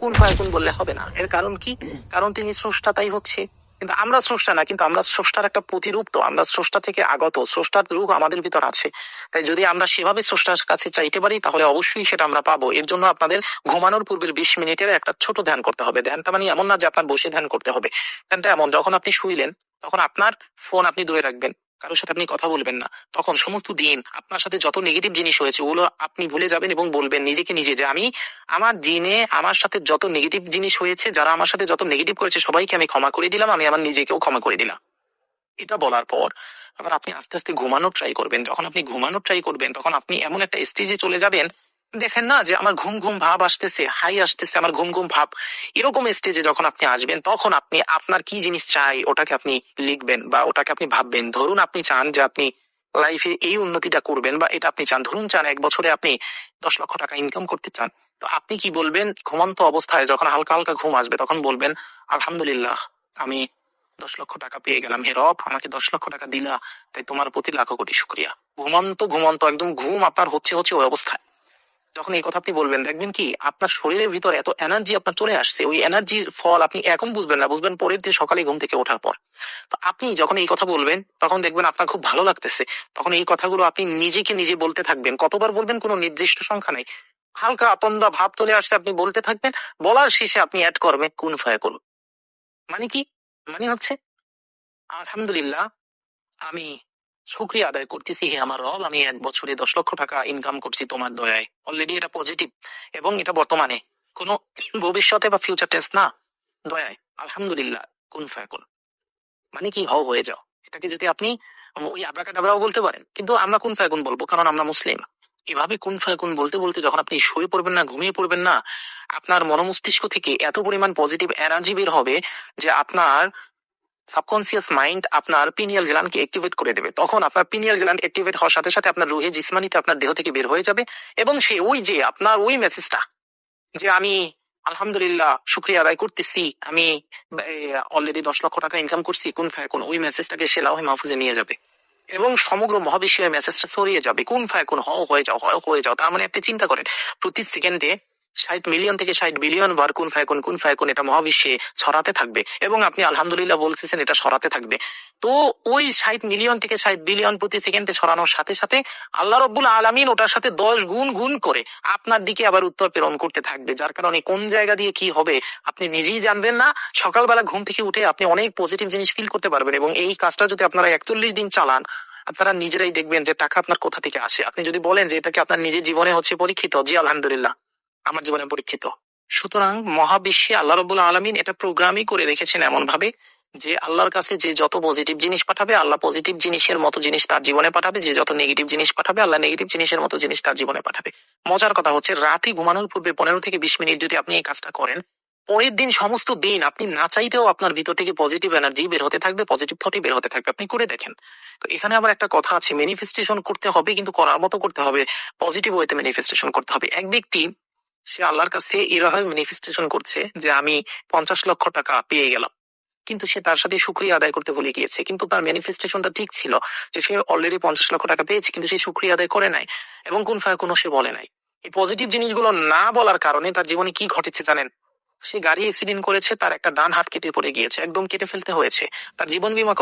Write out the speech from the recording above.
কুন ফায়াকুন বললে হবে না। এর কারণ কি? কারণ তিনি স্রষ্টা, তাই হচ্ছে। কিন্তু আমরা স্রষ্টা না, কিন্তু আমরা স্রষ্টার একটা প্রতিরূপ। তো আমরা স্রষ্টা থেকে আগত, স্রষ্টার রূপ আমাদের ভিতর আছে। তাই যদি আমরা সেভাবে স্রষ্টার কাছে চাইতে পারি তাহলে অবশ্যই সেটা আমরা পাবো। এর জন্য আপনাদের ঘুমানোর পূর্বের 20 মিনিটের একটা ছোট ধ্যান করতে হবে। ধ্যানটা মানে এমন না যে আপনার বসে ধ্যান করতে হবে। ধ্যানটা এমন, যখন আপনি শুইলেন তখন আপনার ফোন আপনি দূরে রাখবেন, কারোর সাথে আপনি কথা বলবেন না। তখন সমস্ত দিন আপনার সাথে যত নেগেটিভ জিনিস হয়েছে ওগুলো আপনি ভুলে যাবেন এবং বলবেন নিজেকে নিজে যে আমি আমার দিনে আমার সাথে যত নেগেটিভ জিনিস হয়েছে, যারা আমার সাথে যত নেগেটিভ করেছে সবাইকে আমি ক্ষমা করে দিলাম, আমি আমার নিজেকেও ক্ষমা করে দিলাম। এটা বলার পর আবার আপনি আস্তে আস্তে ঘুমানোর ট্রাই করবেন। যখন আপনি ঘুমানোর ট্রাই করবেন তখন আপনি এমন একটা স্টেজে চলে যাবেন, দেখেন না যে আমার ঘুম ঘুম ভাব আসতেছে, হাই আসতেছে, আমার ঘুম ঘুম ভাব, এরকম স্টেজে যখন আপনি আসবেন তখন আপনি আপনার কি জিনিস চাই ওটাকে আপনি লিখবেন বা ওটাকে আপনি ভাববেন। ধরুন আপনি চান যে আপনি লাইফে এই উন্নতিটা করবেন বা এটা আপনি চান, ধরুন চান 1 বছরে আপনি 10 লক্ষ টাকা ইনকাম করতে চান। তো আপনি কি বলবেন? ঘুমন্ত অবস্থায় যখন হালকা হালকা ঘুম আসবে তখন বলবেন আলহামদুলিল্লাহ, আমি 10 লক্ষ টাকা পেয়ে গেলাম, হে রব আমাকে 10 লক্ষ টাকা দিলা, তাই তোমার প্রতি লাখো কোটি শুক্রিয়া। ঘুমন্ত ঘুমন্ত একদম ঘুম আপনার হচ্ছে হচ্ছে ওই অবস্থায় যখন এই কথা আপনি বলবেন, দেখবেন কি আপনার শরীরের ভিতর এত এনার্জি আপনার চলে আসছে। ওই এনার্জির ফল আপনি এখন বুঝবেন না, বুঝবেন পরের দিন সকালে ঘুম থেকে ওঠার পর। তো আপনি যখন এই কথা বলবেন তখন দেখবেন আপনার খুব ভালো লাগতেছে। তখন এই কথাগুলো আপনি নিজেকে নিজে বলতে থাকবেন। কতবার বলবেন কোনো নির্দিষ্ট সংখ্যা নাই। হালকা আপন্দা ভাব চলে আসছে, আপনি বলতে থাকবেন। বলার শেষে আপনি অ্যাড করবেন কুন ফায়াকুন। মানে কি? মানে হচ্ছে আলহামদুলিল্লাহ, আমি শুকরিয়া আদায় করতেছি হে আমার রব, আমি 1 বছরে 10 লক্ষ টাকা ইনকাম করছি তোমার দয়ায়। অলরেডি এটা পজিটিভ এবং এটা বর্তমানে, কোনো ভবিষ্যতে বা ফিউচার টেন্স না, দয়ায়। আলহামদুলিল্লাহ, কুন ফায়াকুন। মানে কি? হও, হয়ে যাও। এটাকে যদি আপনি ওই আব্রাকাডাবরাও বলতে পারেন, কিন্তু আমরা কুন ফায়াকুন বলবো কারণ আমরা মুসলিম। এভাবে কুন ফায়াকুন বলতে বলতে যখন আপনি শুয়ে পড়বেন না, ঘুমিয়ে পড়বেন না, আপনার মনোমস্তিষ্ক থেকে এত পরিমাণ পজিটিভ এনার্জি বের হবে যে আপনার সাবকনসিয়াস মাইন্ড আপনার পিনিয়াল গ্ল্যান্ডকে অ্যাক্টিভেট করে দেবে। তখন আপনার পিনিয়াল গ্ল্যান্ড অ্যাক্টিভেট হওয়ার সাথে সাথে আপনার রুহে জিসমানিটা আপনার দেহ থেকে বের হয়ে যাবে এবং সে ওই যে আপনার ওই মেসেজটা যে আমি আলহামদুলিল্লাহ শুক্রিয়া আদায় করতেছি, আমি অলরেডি 10 লক্ষ টাকা ইনকাম করছি, কুন ফায়াকুন, ওই মেসেজটাকে সে লাউহে মাহফুজে নিয়ে যাবে এবং সমগ্র মহাবিশ্বে মেসেজটা ছড়িয়ে যাবে। কুন ফায়াকুন, হও হয়ে যাও, হও হয়ে যাও। তার মানে আপনি চিন্তা করেন প্রতি সেকেন্ডে 60 মিলিয়ন থেকে 60 বিলিয়ন বার কুন ফায়াকুন এটা মহাবিশ্বে ছড়াতে থাকবে এবং আপনি আলহামদুলিল্লাহ বলতেছেন এটা ছড়াতে থাকবে। তো ওই 60 মিলিয়ন থেকে 60 বিলিয়ন প্রতি সেকেন্ডে ছড়ানোর সাথে সাথে আল্লাহ রব্বুল আলামিন ওটার সাথে 10 গুণ গুণ করে আপনার দিকে আবার উত্তর প্রেরণ করতে থাকবে, যার কারণে কোন জায়গা দিয়ে কি হবে আপনি নিজেই জানবেন না। সকালবেলা ঘুম থেকে উঠে আপনি অনেক পজিটিভ জিনিস ফিল করতে পারবেন এবং এই কাজটা যদি আপনারা 41 দিন চালান আপনারা নিজেরাই দেখবেন যে টাকা আপনার কোথা থেকে আসে। আপনি যদি বলেন যে এটাকে আপনার নিজের জীবনে হচ্ছে পরীক্ষিত, জি আলহামদুলিল্লাহ আমার জীবনে পরীক্ষিত। সুতরাং মহাবিশ্বে আল্লাহ রব্বুল আলামিন এটা প্রোগ্রামই করে রেখেছেন এমন ভাবে যে আল্লাহর কাছে যে যত পজিটিভ জিনিস পাঠাবে আল্লাহ পজিটিভ জিনিসের মতো জিনিস তার জীবনে পাঠাবে, যে যত নেগেটিভ জিনিস পাঠাবে আল্লাহ নেগেটিভ জিনিসের মতো জিনিস তার জীবনে পাঠাবে। মজার কথা হচ্ছে রাতে ঘুমানোর পূর্বে 15 থেকে 20 মিনিট যদি আপনি এই কাজটা করেন, পরের দিন সমস্ত দিন আপনি না চাইতেও আপনার ভিতর থেকে পজিটিভ এনার্জি বের হতে থাকবে, পজিটিভ থটই বের হতে থাকবে। আপনি করে দেখেন। তো এখানে আবার একটা কথা আছে, ম্যানিফেস্টেশন করতে হবে কিন্তু করার মতো করতে হবে, পজিটিভ ওয়েতে ম্যানিফেস্টেশন করতে হবে। এক ব্যক্তি সে আল্লাহর কাছে এভাবে ম্যানিফেস্টেশন করছে যে আমি 50 লক্ষ টাকা পেয়ে গেলাম, কিন্তু সে তার সাথে শুকরিয়া আদায় করতে ভুলে গিয়েছে। কিন্তু তার ম্যানিফেস্টেশনটা ঠিক ছিল যে সে অলরেডি 50 লক্ষ টাকা পেয়েছে, কিন্তু সে শুকরিয়া আদায় করে নাই এবং কোন ফায়াকুনও সে বলে নাই। এই পজিটিভ জিনিসগুলো না বলার কারণে তার জীবনে কি ঘটেছে জানেন? সে গাড়ি অ্যাক্সিডেন্ট করেছে, তার একটা ডান হাত কেটে পড়ে গিয়েছে, একদম কেটে ফেলতে হয়েছে, তার জীবন বীমা